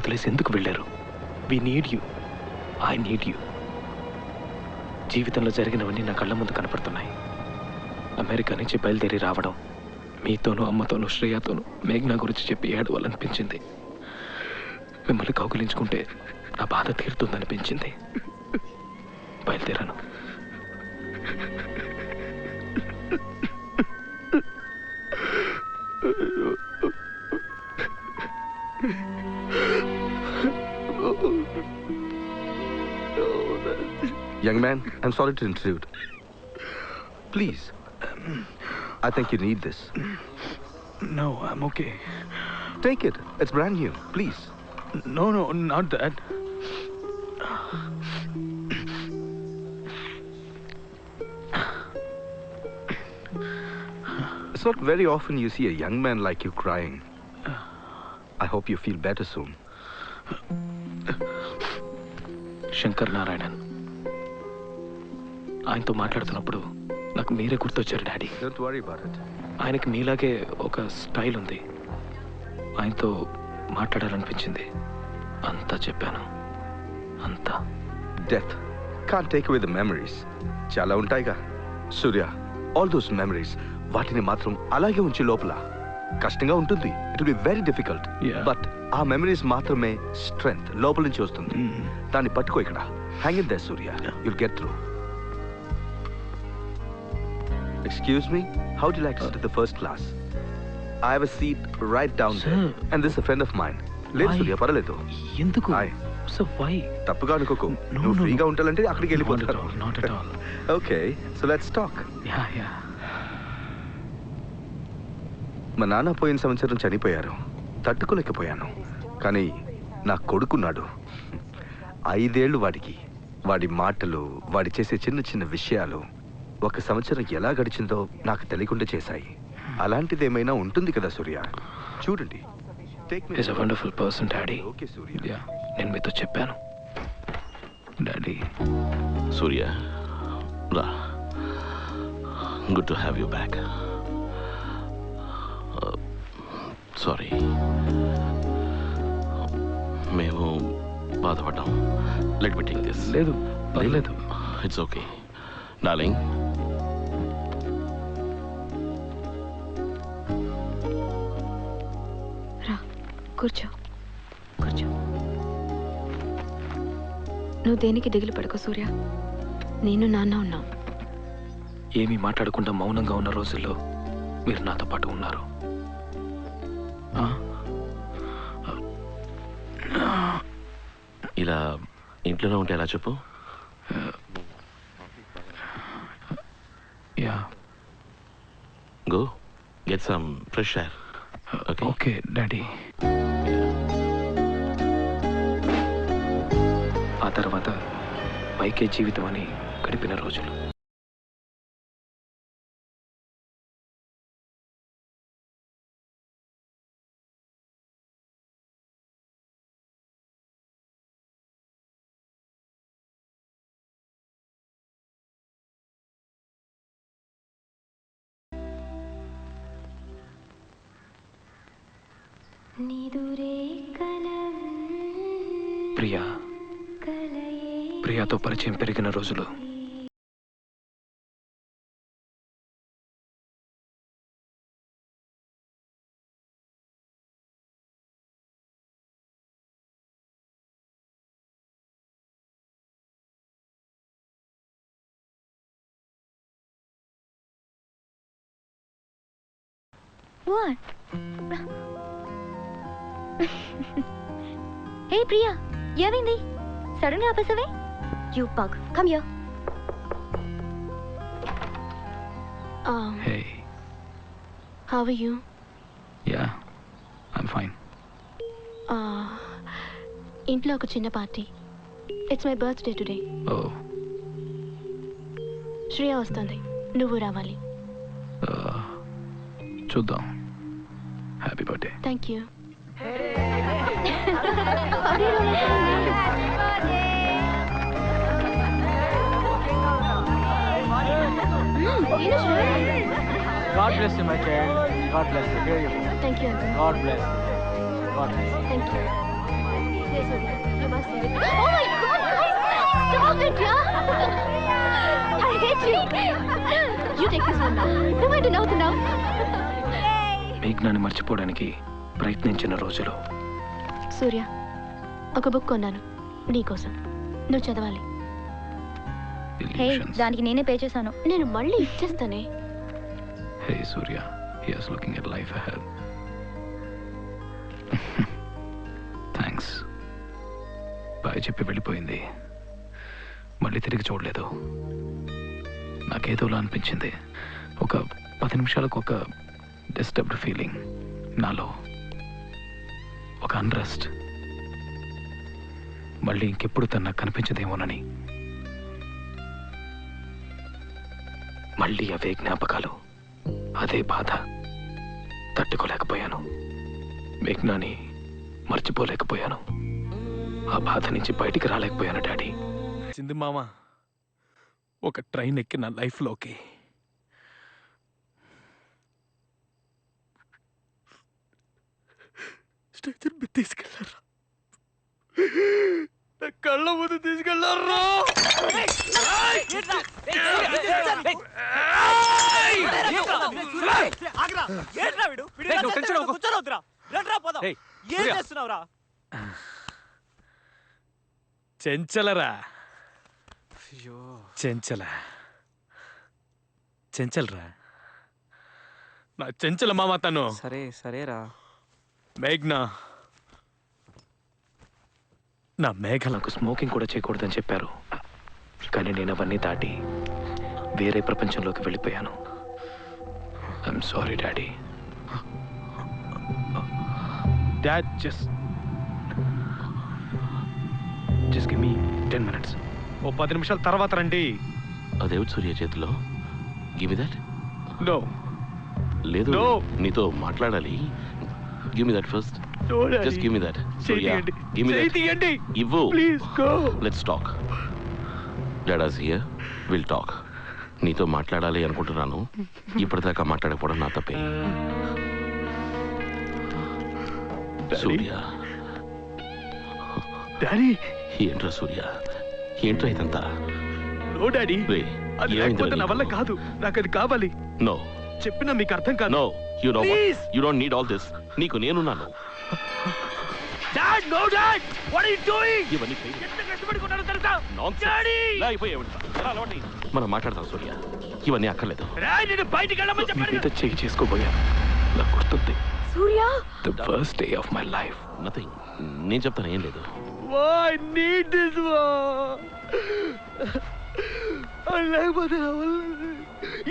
వదిలేసి ఎందుకు వెళ్ళారు? We need you, I need you. జీవితంలో జరిగినవన్నీ నా కళ్ళ ముందు కనపడుతున్నాయి. అమెరికా నుంచి బయలుదేరి రావడం, మీతోనూ అమ్మతోనూ శ్రేయతోనూ మేఘ్నా గురించి చెప్పి ఏడవాలనిపించింది. మిమ్మల్ని కౌగిలించుకుంటే నా బాధ తీరుతుందనిపించింది. బయలుదేరాను. Young man, I'm sorry to intrude. Please, I think you need this. No, I'm okay. Take it. It's brand new. Please. No, not that. It's not very often you see a young man like you crying. I hope you feel better soon. Shankar Narayanan, ఆయనతో మాట్లాడుతున్నప్పుడు నాకు మీరే గుర్తొచ్చారు daddy. Don't worry about it. ఆయనకి మీలాగే ఒక style ఉంది. ఆయనతో మాట్లాడాలనిపించింది. అంతా చెప్పాను. అంతా. Death can't take away the memories. చాలా ఉంటాయిగా సూర్య. All those memories, వాటిని మాత్రం అలాగే ఉంచి లోపల. కష్టంగా ఉంటుంది. It will be very difficult. But ఆ మెమరీస్ మాత్రమే స్ట్రెంగ్త్ లోపల నుంచి వస్తుంది. దాన్ని పట్టుకో ఇక్కడ. Hang in there, Surya. You'll get through. Excuse me, how would you like to sit in the first class? I have a seat right down there. And this is a friend of mine. లేదు సూర్య, పర్వాలేదు. ఎందుకు? So why? తప్పుగా అనుకోకు. నువ్వు ఫ్రీగా ఉండాలంటే అక్కడికి వెళ్ళిపోతాను. Not at all. Okay, so let's talk. Yeah. మా నాన్న పోయిన సంవత్సరం చనిపోయారు. తట్టుకోలేకపోయాను. కానీ నా కొడుకున్నాడు. 5 ఏళ్ళు వాడికి. వాడి మాటలు, వాడి చేసే చిన్న చిన్న విషయాలు ఒక సంవత్సరం ఎలా గడిచిందో నాకు తెలియకుండా చేశాయి. అలాంటిదేమైనా ఉంటుంది కదా సూర్య? చూడండి. He's a wonderful person, Daddy. Okay, Surya. Yeah, నేను మీతో చెప్పాను. Daddy. సూర్య, రా. Good to have you back. Sorry, మేము బాధపడ్డాం. Let me take this. లేదు, పర్లేదు. It's okay darling. రా, కూర్చో. నువ్వు దేనికి దిగులు పడకు సూర్య. నేను నాన్న ఉన్నాం. ఏమీ మాట్లాడకుండా మౌనంగా ఉన్న రోజుల్లో మీరు నాతో పాటు ఉన్నారు. ఇలా ఇంట్లోనే ఉంటే ఎలా చెప్పు? Yeah, go get some fresh air. Okay daddy. ఆ తర్వాత పైకే జీవితం అని గడిపిన రోజులు. ప్రియాతో పరిచయం పెరిగిన రోజులు. What? Hey Priya, ఏమైంది? సడన్ గా ఆపేసావే? You pug, come here. Hey. How are you? Yeah, I'm fine. ఇంట్లో ఒక చిన్న party. It's my birthday today. Oh. Shreya వస్తుంది, నువ్వు రావాలి. చూద్దాం. Happy birthday. Thank you. God bless you, my child. God bless you. Here you go. Thank you, uncle. God bless you. God bless you. Thank you. I hate you. You take this one now. నువ్వేంటి నవ్వుతున్నావు? మేఘ్నాని మర్చిపోవడానికి ప్రయత్నించిన రోజులు. సూర్య, ఒక book కొన్నాను నీకోసం, నువ్వు చదవాలి. Illusions. దానికి నేనే పే చేశాను. నేను మళ్ళీ ఇచ్చేస్తానే. Hey Surya, here's looking at life ahead. Thanks. Bye చెప్పి వెళ్ళిపోయింది. మళ్ళీ తిరిగి చూడలేదు. నాకేదోలా అనిపించింది. ఒక 10 నిమిషాలకు ఒక డిస్టర్బ్డ్ ఫీలింగ్ నాలో, ఒక అన్రెస్ట్. మళ్ళీ ఇంకెప్పుడు తను నాకు కనిపించదేమోనని. మళ్ళీ అవే జ్ఞాపకాలు, అదే బాధ. తట్టుకోలేకపోయాను. మేఘ్నాని మర్చిపోలేకపోయాను. ఆ బాధ నుంచి బయటికి రాలేకపోయాను డాడీ. చింది మామ ఒక ట్రైన్ ఎక్కి నా లైఫ్లోకి. స్టేషన్ మీద తీసుకెళ్ళారా? నా కళ్ళ ముందు తీసుకెళ్ళారా? చెంచలరా, చెంచలరా, నా చెంచల మామ తను. సరేరా. మేఘ్నా, నా మేఘ నాకు స్మోకింగ్ కూడా చేయకూడదని చెప్పారు. కానీ నేను అవన్నీ దాటి వేరే ప్రపంచంలోకి వెళ్ళిపోయాను. I'm sorry daddy. Dad, just give me 10 minutes. ఓ 10 నిమిషాల తర్వాత రండి. అదేవిడు సూర్య చేతిలో. Give me that. నో లేదు, No. నీతో మాట్లాడాలి. Give me that first. Just give me that. Surya, give me that. ఇవ్వు. Please go. Let's talk. Dad's here, will talk. నీతో మాట్లాడాలి అనుకుంటున్నాను. ఇప్పటిదాకా మాట్లాడకపోవడం నా తప్పే. సూర్య, డాడీ. ఏంట్రా సూర్య, ఏంట్రా ఇదంతా? నో డాడీ, రే, అది ఏమైందిరా లేకపోతే నా నీకు? వల్ల కాదు. నాకు అది కావాలి. నో, చెప్పినా మీకు అర్థం కాదు. No, you know Please. You don't need all this. నీకు నేనున్నాను. Dad, no dad, what are you doing? ఇవన్నీ ఎంత కష్టపడుకున్నానో తెలుసా? Nonsense. డాడీ. మనం మాట్లాడదాం సూర్య, ఇవన్నీ అక్కర్లేదు. రాయ్, నేను బయటికి వెళ్ళమని చెప్పాను. మీతో చేయి చేసుకోబోయాను. నాకు గుర్తుంది. Surya, the first day of my life. Nothing. నేను చెప్తాను, ఏం లేదు. Why need this one? లేకపోతే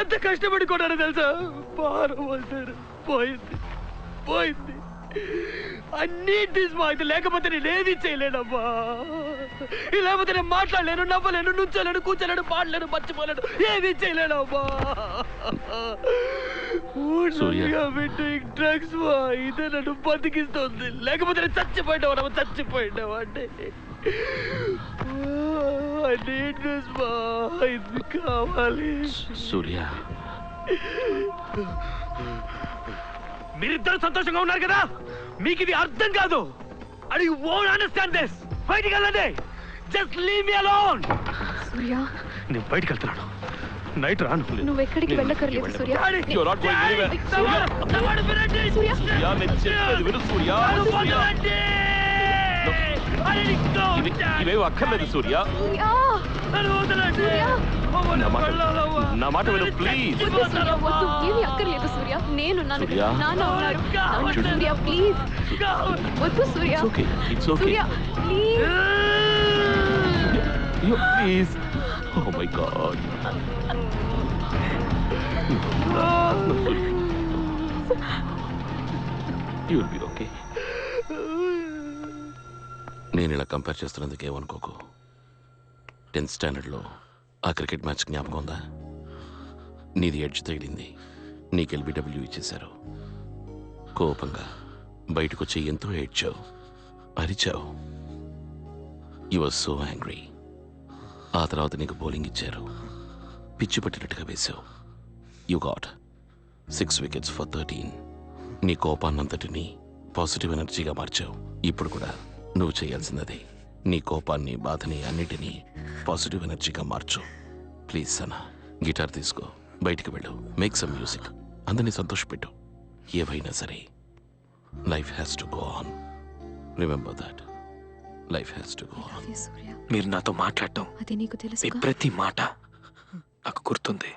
ఎంత కష్టపడి కొట్టారో తెలుసా? భారం అంటారు. పోయింది, పోయింది. I need this one. ఇది లేకపోతే నేను ఏది చేయలేనమ్మా. ఇది లేకపోతే నేను మాట్లాడలేను, నవ్వలేను, నుంచోలేను, కూర్చోలేను, పాడలేను, మర్చిపోలేను, ఏది చేయలేనమ్మా. సూర్య. డ్రగ్స్ ఇదే నన్ను బతికిస్తుంది. లేకపోతే నేను చచ్చిపోయినావు, చచ్చిపోయినావు అంటే. ఇది కావాలి. సూర్య, మీరిద్దరు సంతోషంగా ఉన్నారు కదా? మీకు ఇది అర్థం కాదు. And you won't understand this. బయటికి వెళ్ళండి. Just leave me alone. Surya, నేను బయటికి వెళ్తున్నాను. నైట్ రాను. నువ్వు ఎక్కడికి వెళ్ళకర్లేదు సూర్య. You're not going anywhere. సూర్య, సూర్య, నేను చెప్పేది విను సూర్య. ఇవేవి అక్కర్లేదు సూర్య. సూర్య, సూర్య. నా మాట విను ప్లీజ్. వద్దు సూర్య, వద్దు. ఏమీ అక్కర్లేదు సూర్య. నేనున్నాను. సూర్య. నాన్న ఉన్నారు. నాన్న, సూర్య ప్లీజ్. వద్దు సూర్య. It's okay. It's okay. Surya please. Please. Oh my God. You'll be okay. నేను ఇలా కంపేర్ చేస్తున్నందుకు ఏమనుకోకు. 10th స్టాండర్డ్లో ఆ క్రికెట్ మ్యాచ్ జ్ఞాపకం ఉందా? నీది ఎడ్జ్ తగిలింది, నీకు LBW ఇచ్చేశారు. కోపంగా బయటకు వచ్చి ఎంతో ఏడ్చావు, అరిచావు. You was so angry. ఆ తర్వాత నీకు బౌలింగ్ ఇచ్చారు, పిచ్చి పట్టినట్టుగా వేశావు. You got 6 wickets for 13. నీ కోపాన్నంతటినీ పాజిటివ్ ఎనర్జీగా మార్చావు. ఇప్పుడు కూడా నువ్వు చేయాల్సింది నీ కోపాన్ని బాధని అన్నిటినీ పాజిటివ్ ఎనర్జీగా మార్చు. ప్లీజ్ సనా, గిటార్ తీసుకో, బయటికి వెళ్ళు, మేక్ సమ్ మ్యూజిక్, అందరినీ సంతోషపెట్టు. ఏవైనా సరే life has to go on. Remember that, life has to go on. మీరు నాతో మాట్లాడటం, అది నీకు మీ తెలుసు. ప్రతి మాట నాకు గుర్తుంది.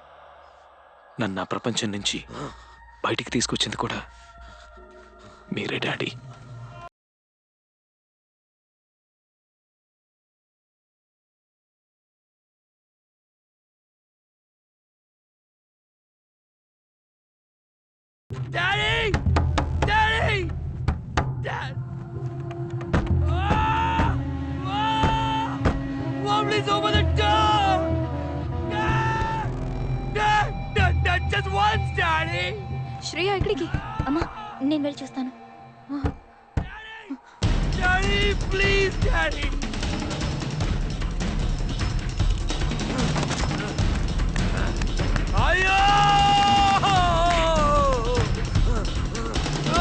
నన్ను నా ప్రపంచం నుంచి బయటికి తీసుకొచ్చింది కూడా మీరే daddy. Daddy! Daddy! Dad! Mom, please open the door! Dad! Dad! Dad! Dad! Just once, Daddy! Shreya ఎక్కడికి? అమ్మా నేను వెళ్ళి చూస్తాను. Daddy! Please, Daddy! Ayo!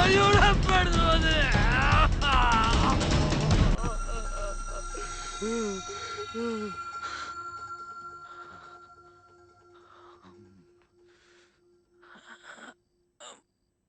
Ayuda, perdone!